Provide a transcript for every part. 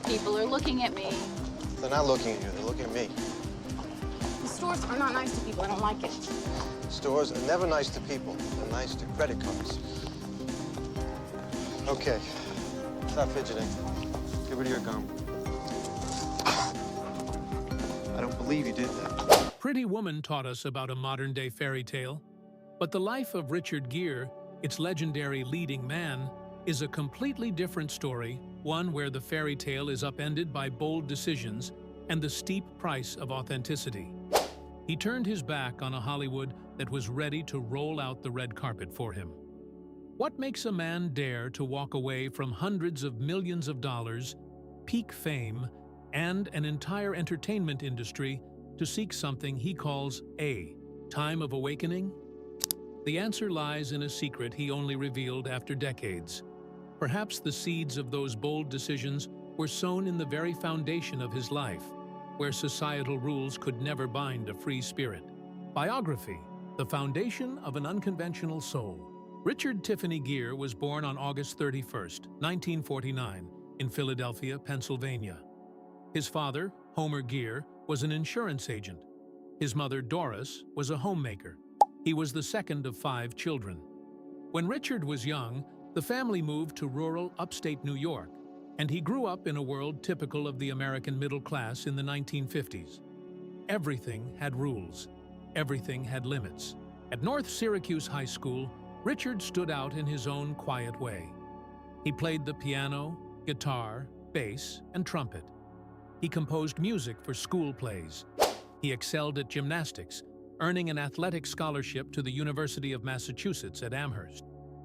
people are looking at me. They're not looking at you, they're looking at me. The stores are not nice to people. I don't like it. Stores are never nice to people. They're nice to credit cards. Okay, stop fidgeting. Get rid of your gum. I don't believe you did that. Pretty Woman taught us about a modern-day fairy tale, but the life of Richard Gere, its legendary leading man, is a completely different story, one where the fairy tale is upended by bold decisions and the steep price of authenticity. He turned his back on a Hollywood that was ready to roll out the red carpet for him. What makes a man dare to walk away from hundreds of millions of dollars, peak fame, and an entire entertainment industry to seek something he calls a time of awakening? The answer lies in a secret he only revealed after decades. Perhaps the seeds of those bold decisions were sown in the very foundation of his life, where societal rules could never bind a free spirit. Biography: The Foundation of an Unconventional Soul. Richard Tiffany Gere was born on August 31, 1949, in Philadelphia, Pennsylvania. His father, Homer Gere, was an insurance agent. His mother, Doris, was a homemaker. He was the second of 5 children. When Richard was young, the family moved to rural upstate New York, and he grew up in a world typical of the American middle class in the 1950s. Everything had rules. Everything had limits. At North Syracuse High School, Richard stood out in his own quiet way. He played the piano, guitar, bass, and trumpet. He composed music for school plays. He excelled at gymnastics, earning an athletic scholarship to the University of Massachusetts at Amherst.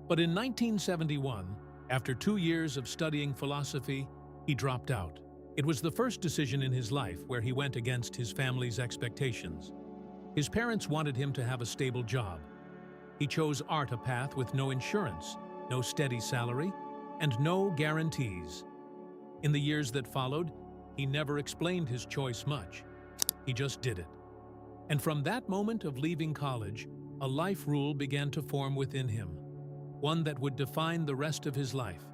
But in 1971, after 2 years of studying philosophy, he dropped out. It was the first decision in his life where he went against his family's expectations. His parents wanted him to have a stable job. He chose art, a path with no insurance, no steady salary, and no guarantees. In the years that followed, he never explained his choice much. He just did it. And from that moment of leaving college, a life rule began to form within him, one that would define the rest of his life.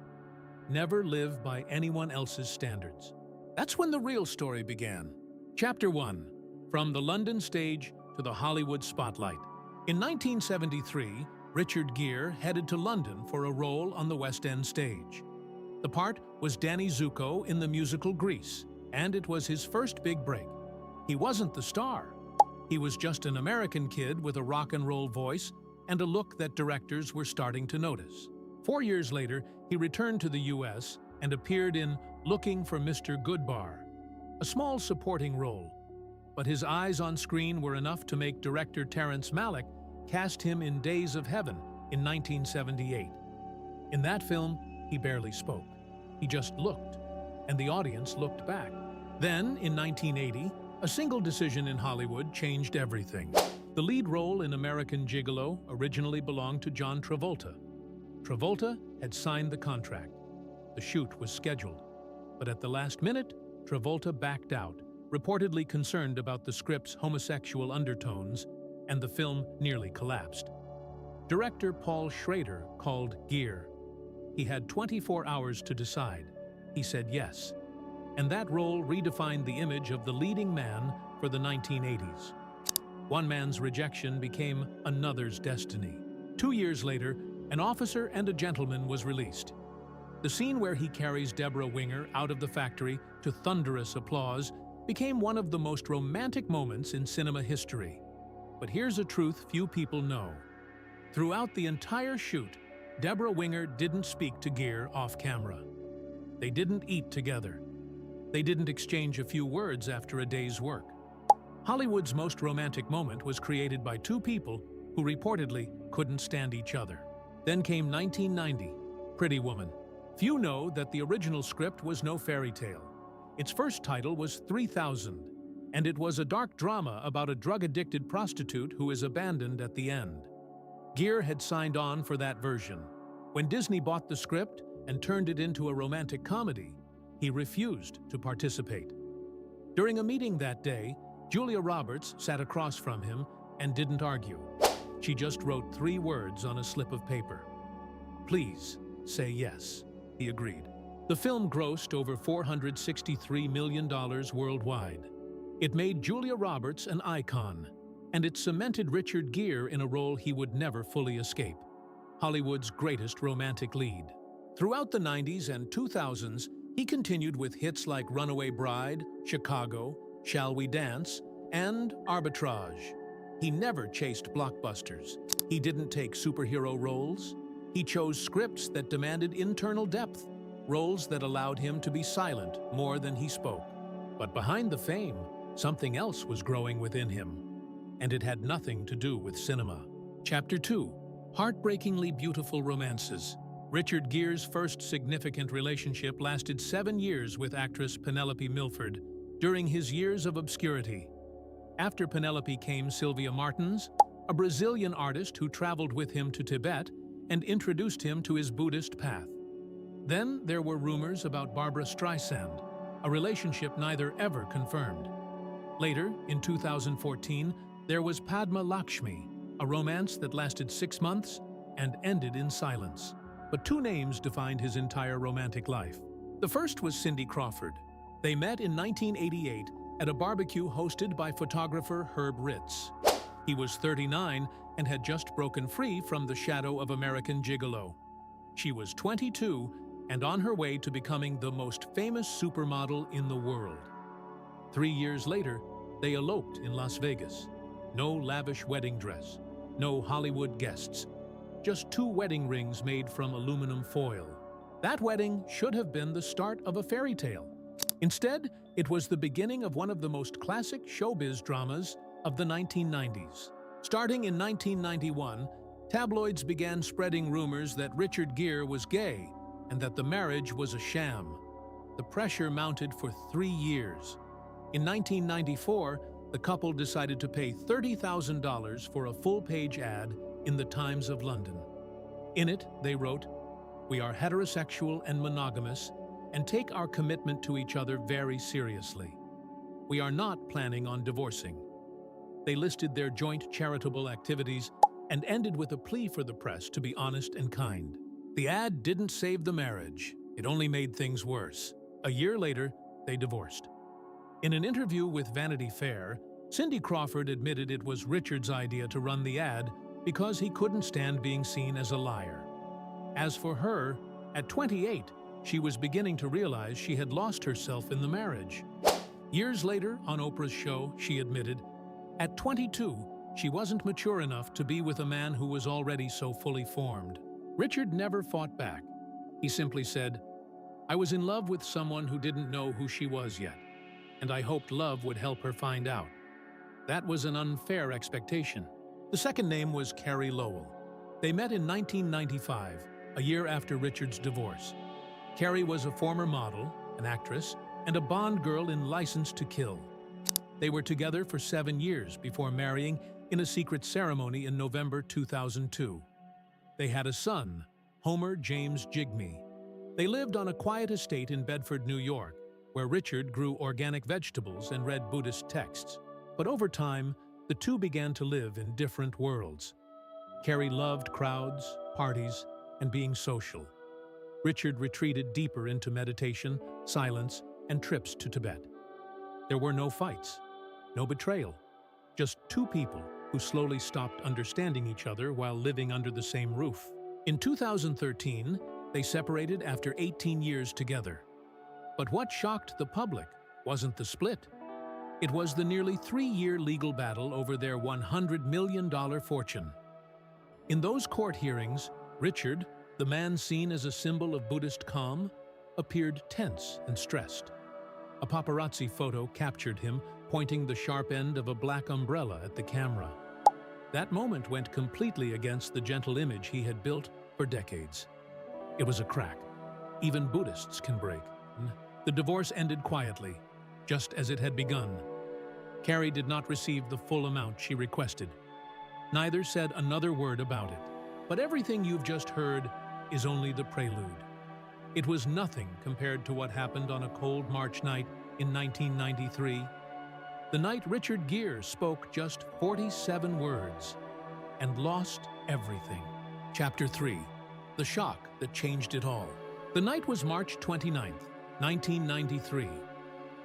Never live by anyone else's standards. That's when the real story began. Chapter 1. From the London stage to the Hollywood spotlight. In 1973, Richard Gere headed to London for a role on the West End stage. The part was Danny Zuko in the musical Grease, and it was his first big break. He wasn't the star. He was just an American kid with a rock and roll voice and a look that directors were starting to notice. 4 years later, he returned to the US and appeared in Looking for Mr. Goodbar, a small supporting role. But his eyes on screen were enough to make director Terrence Malick cast him in Days of Heaven in 1978. In that film, he barely spoke. He just looked, and the audience looked back. Then, in 1980, a single decision in Hollywood changed everything. The lead role in American Gigolo originally belonged to John Travolta. Travolta had signed the contract. The shoot was scheduled. But at the last minute, Travolta backed out, reportedly concerned about the script's homosexual undertones, and the film nearly collapsed. Director Paul Schrader called Gere. He had 24 hours to decide. He said yes. And that role redefined the image of the leading man for the 1980s. One man's rejection became another's destiny. 2 years later, An Officer and a Gentleman was released. The scene where he carries Deborah Winger out of the factory to thunderous applause became one of the most romantic moments in cinema history. But here's a truth few people know. Throughout the entire shoot, Deborah Winger didn't speak to Gere off camera. They didn't eat together. They didn't exchange a few words after a day's work. Hollywood's most romantic moment was created by 2 people who reportedly couldn't stand each other. Then came 1990, Pretty Woman. Few know that the original script was no fairy tale. Its first title was 3000, and it was a dark drama about a drug-addicted prostitute who is abandoned at the end. Gere had signed on for that version. When Disney bought the script and turned it into a romantic comedy, he refused to participate. During a meeting that day, Julia Roberts sat across from him and didn't argue. She just wrote 3 words on a slip of paper. "Please, say yes," he agreed. The film grossed over $463 million worldwide. It made Julia Roberts an icon, and it cemented Richard Gere in a role he would never fully escape: Hollywood's greatest romantic lead. Throughout the 90s and 2000s, he continued with hits like Runaway Bride, Chicago, Shall We Dance, and Arbitrage. He never chased blockbusters. He didn't take superhero roles. He chose scripts that demanded internal depth, roles that allowed him to be silent more than he spoke. But behind the fame, something else was growing within him, and it had nothing to do with cinema. Chapter 2: Heartbreakingly Beautiful Romances. Richard Gere's first significant relationship lasted 7 years with actress Penelope Milford during his years of obscurity. After Penelope came Sylvia Martins, a Brazilian artist who traveled with him to Tibet and introduced him to his Buddhist path. Then there were rumors about Barbra Streisand, a relationship neither ever confirmed. Later, in 2014, there was Padma Lakshmi, a romance that lasted 6 months and ended in silence. But 2 names defined his entire romantic life. The first was Cindy Crawford. They met in 1988 at a barbecue hosted by photographer Herb Ritz. He was 39 and had just broken free from the shadow of American Gigolo. She was 22 and on her way to becoming the most famous supermodel in the world. 3 years later, they eloped in Las Vegas. No lavish wedding dress, no Hollywood guests, just 2 wedding rings made from aluminum foil. That wedding should have been the start of a fairy tale. Instead, it was the beginning of one of the most classic showbiz dramas of the 1990s. Starting in 1991, tabloids began spreading rumors that Richard Gere was gay and that the marriage was a sham. The pressure mounted for 3 years. In 1994, the couple decided to pay $30,000 for a full-page ad in the Times of London. In it, they wrote, "We are heterosexual and monogamous and take our commitment to each other very seriously. We are not planning on divorcing." They listed their joint charitable activities and ended with a plea for the press to be honest and kind. The ad didn't save the marriage. It only made things worse. A year later, they divorced. In an interview with Vanity Fair, Cindy Crawford admitted it was Richard's idea to run the ad because he couldn't stand being seen as a liar. As for her, at 28, she was beginning to realize she had lost herself in the marriage. Years later, on Oprah's show, she admitted, at 22, she wasn't mature enough to be with a man who was already so fully formed. Richard never fought back. He simply said, "I was in love with someone who didn't know who she was yet, and I hoped love would help her find out. That was an unfair expectation." The second name was Carrie Lowell. They met in 1995, a year after Richard's divorce. Carrie was a former model, an actress, and a Bond girl in License to Kill. They were together for 7 years before marrying in a secret ceremony in November 2002. They had a son, Homer James Jigme. They lived on a quiet estate in Bedford, New York, where Richard grew organic vegetables and read Buddhist texts. But over time, the two began to live in different worlds. Carrie loved crowds, parties, and being social. Richard retreated deeper into meditation, silence, and trips to Tibet. There were no fights, no betrayal, just 2 people who slowly stopped understanding each other while living under the same roof. In 2013, they separated after 18 years together. But what shocked the public wasn't the split. It was the nearly 3-year legal battle over their $100 million fortune. In those court hearings, Richard, the man seen as a symbol of Buddhist calm, appeared tense and stressed. A paparazzi photo captured him pointing the sharp end of a black umbrella at the camera. That moment went completely against the gentle image he had built for decades. It was a crack. Even Buddhists can break. The divorce ended quietly, just as it had begun. Carrie did not receive the full amount she requested. Neither said another word about it. But everything you've just heard is only the prelude. It was nothing compared to what happened on a cold March night in 1993. The night Richard Gere spoke just 47 words and lost everything. Chapter 3: The shock that changed it all. The night was March 29th, 1993.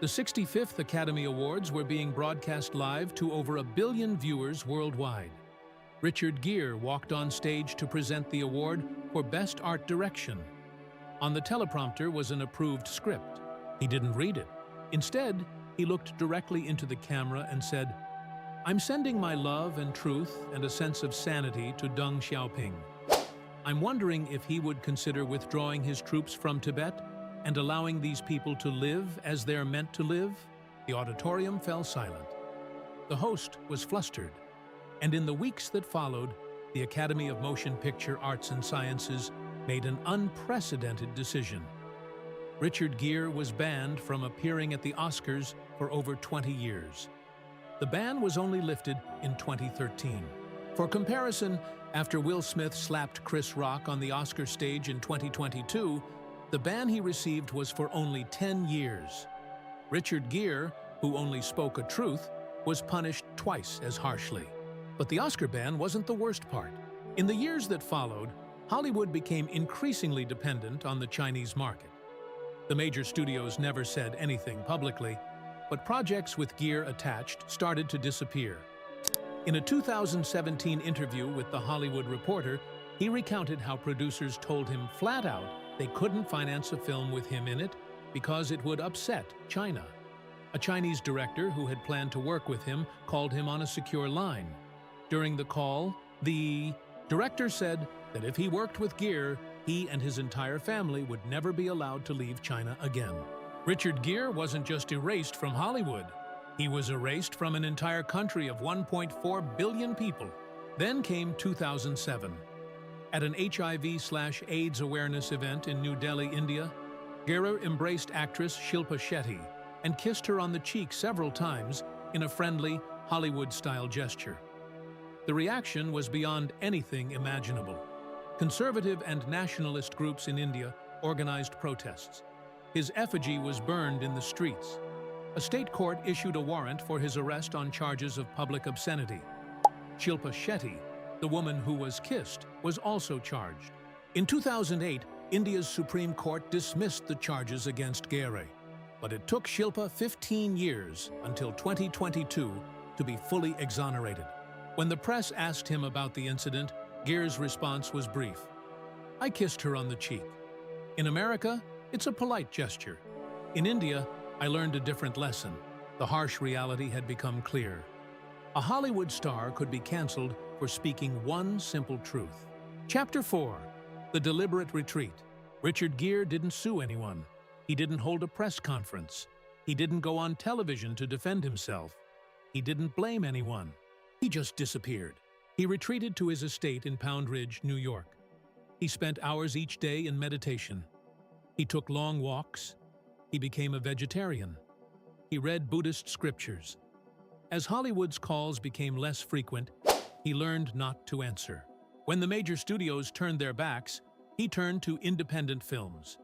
The 65th Academy Awards were being broadcast live to over 1 billion viewers worldwide. Richard Gere walked on stage to present the award for Best Art Direction. On the teleprompter was an approved script. He didn't read it. Instead, he looked directly into the camera and said, "I'm sending my love and truth and a sense of sanity to Deng Xiaoping. I'm wondering if he would consider withdrawing his troops from Tibet and allowing these people to live as they're meant to live." The auditorium fell silent. The host was flustered, and in the weeks that followed, the Academy of Motion Picture Arts and Sciences made an unprecedented decision. Richard Gere was banned from appearing at the Oscars for over 20 years. The ban was only lifted in 2013. For comparison, after Will Smith slapped Chris Rock on the Oscar stage in 2022, the ban he received was for only 10 years. Richard Gere, who only spoke a truth, was punished twice as harshly. But the Oscar ban wasn't the worst part. In the years that followed, Hollywood became increasingly dependent on the Chinese market. The major studios never said anything publicly, but projects with Gere attached started to disappear. In a 2017 interview with The Hollywood Reporter, he recounted how producers told him flat out they couldn't finance a film with him in it because it would upset China. A Chinese director who had planned to work with him called him on a secure line. During the call, the director said that if he worked with Gere, he and his entire family would never be allowed to leave China again. Richard Gere wasn't just erased from Hollywood. He was erased from an entire country of 1.4 billion people. Then came 2007. At an HIV/AIDS awareness event in New Delhi, India, Gere embraced actress Shilpa Shetty and kissed her on the cheek several times in a friendly, Hollywood-style gesture. The reaction was beyond anything imaginable. Conservative and nationalist groups in India organized protests. His effigy was burned in the streets. A state court issued a warrant for his arrest on charges of public obscenity. Shilpa Shetty, the woman who was kissed, was also charged. In 2008, India's Supreme Court dismissed the charges against Gere, but it took Shilpa 15 years until 2022 to be fully exonerated. When the press asked him about the incident, Gere's response was brief. "I kissed her on the cheek. In America, it's a polite gesture. In India, I learned a different lesson. The harsh reality had become clear. A Hollywood star could be canceled for speaking one simple truth." Chapter 4. The Deliberate Retreat. Richard Gere didn't sue anyone. He didn't hold a press conference. He didn't go on television to defend himself. He didn't blame anyone. He just disappeared. He retreated to his estate in Pound Ridge, New York. He spent hours each day in meditation. He took long walks. He became a vegetarian. He read Buddhist scriptures. As Hollywood's calls became less frequent, he learned not to answer. When the major studios turned their backs, he turned to independent films.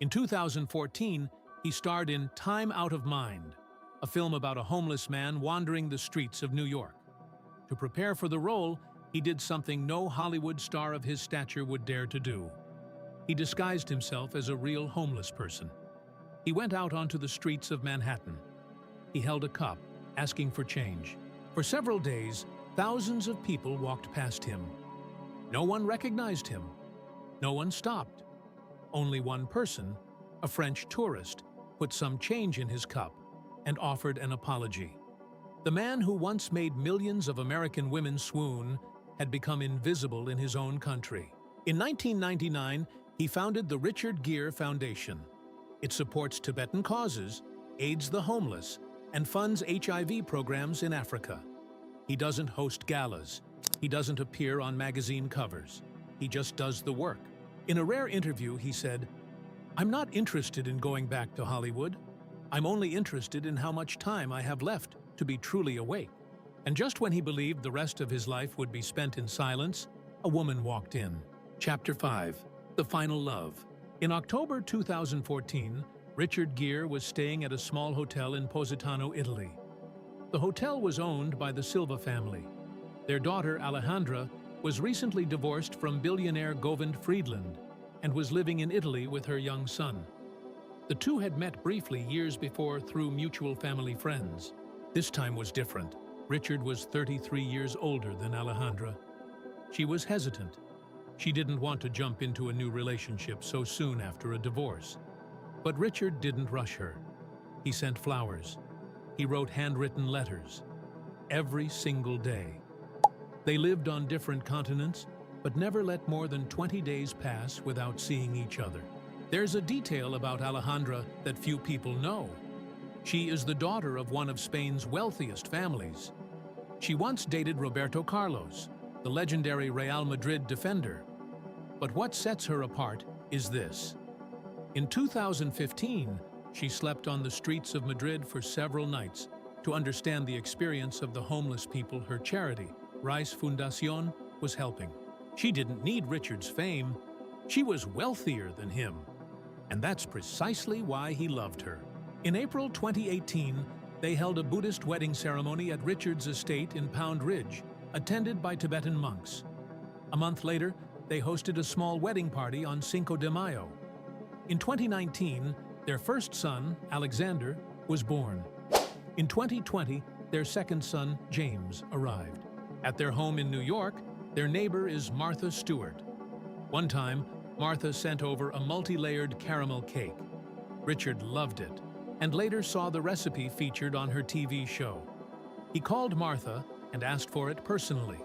In 2014, he starred in Time Out of Mind, a film about a homeless man wandering the streets of New York. To prepare for the role, he did something no Hollywood star of his stature would dare to do. He disguised himself as a real homeless person. He went out onto the streets of Manhattan. He held a cup, asking for change. For several days, thousands of people walked past him. No one recognized him. No one stopped. Only one person, a French tourist, put some change in his cup and offered an apology. The man who once made millions of American women swoon had become invisible in his own country. In 1999, he founded the Richard Gere Foundation. It supports Tibetan causes, aids the homeless, and funds HIV programs in Africa. He doesn't host galas. He doesn't appear on magazine covers. He just does the work. In a rare interview, he said, "I'm not interested in going back to Hollywood. I'm only interested in how much time I have left to be truly awake." And just when he believed the rest of his life would be spent in silence, a woman walked in. Chapter 5. The Final Love. In October 2014, Richard Gere was staying at a small hotel in Positano, Italy. The hotel was owned by the Silva family. Their daughter, Alejandra, was recently divorced from billionaire Govind Friedland. and was living in Italy with her young son. The two had met briefly years before through mutual family friends. This time was different. Richard was 33 years older than Alejandra. She was hesitant. She didn't want to jump into a new relationship so soon after a divorce. But Richard didn't rush her. He sent flowers. He wrote handwritten letters. Every single day. They lived on different continents, but never let more than 20 days pass without seeing each other. There's a detail about Alejandra that few people know. She is the daughter of one of Spain's wealthiest families. She once dated Roberto Carlos, the legendary Real Madrid defender. But what sets her apart is this. In 2015, she slept on the streets of Madrid for several nights to understand the experience of the homeless people her charity, Rice Fundación, was helping. She didn't need Richard's fame. She was wealthier than him. And that's precisely why he loved her. In April 2018, they held a Buddhist wedding ceremony at Richard's estate in Pound Ridge, attended by Tibetan monks. A month later, they hosted a small wedding party on Cinco de Mayo. In 2019, their first son, Alexander, was born. In 2020, their second son, James, arrived. At their home in New York, their neighbor is Martha Stewart. One time, Martha sent over a multi-layered caramel cake. Richard loved it, and later saw the recipe featured on her TV show. He called Martha and asked for it personally.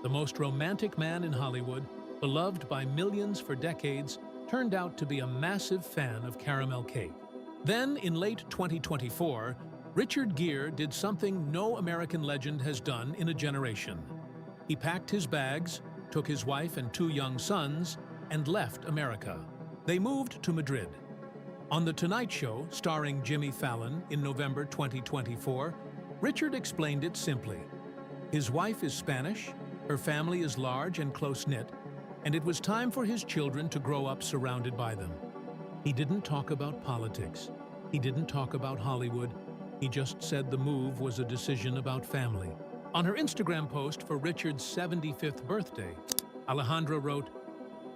The most romantic man in Hollywood, beloved by millions for decades, turned out to be a massive fan of caramel cake. Then, in late 2024, Richard Gere did something no American legend has done in a generation. He packed his bags, took his wife and 2 young sons, and left America. They moved to Madrid. On The Tonight Show, starring Jimmy Fallon in November 2024, Richard explained it simply. His wife is Spanish, her family is large and close-knit, and it was time for his children to grow up surrounded by them. He didn't talk about politics. He didn't talk about Hollywood. He just said the move was a decision about family. On her Instagram post for Richard's 75th birthday, Alejandra wrote,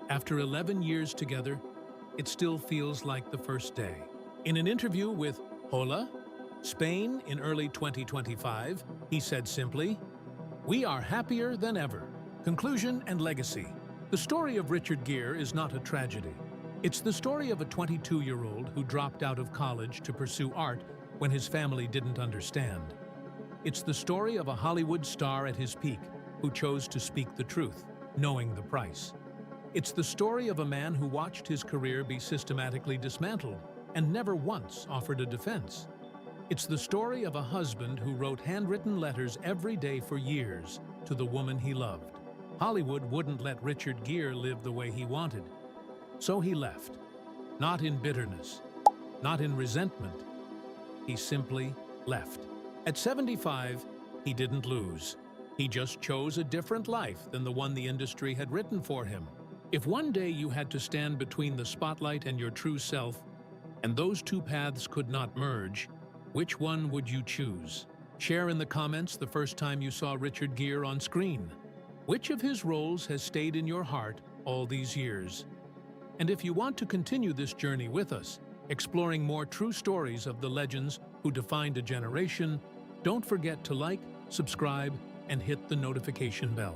"After 11 years together, it still feels like the first day." In an interview with Hola, Spain in early 2025, he said simply, "We are happier than ever." Conclusion and legacy. The story of Richard Gere is not a tragedy. It's the story of a 22-year-old who dropped out of college to pursue art when his family didn't understand. It's the story of a Hollywood star at his peak who chose to speak the truth, knowing the price. It's the story of a man who watched his career be systematically dismantled and never once offered a defense. It's the story of a husband who wrote handwritten letters every day for years to the woman he loved. Hollywood wouldn't let Richard Gere live the way he wanted. So he left. Not in bitterness, not in resentment. He simply left. At 75, he didn't lose. He just chose a different life than the one the industry had written for him. If one day you had to stand between the spotlight and your true self, and those two paths could not merge, which one would you choose? Share in the comments the first time you saw Richard Gere on screen. Which of his roles has stayed in your heart all these years? And if you want to continue this journey with us, exploring more true stories of the legends who defined a generation, don't forget to like, subscribe, and hit the notification bell.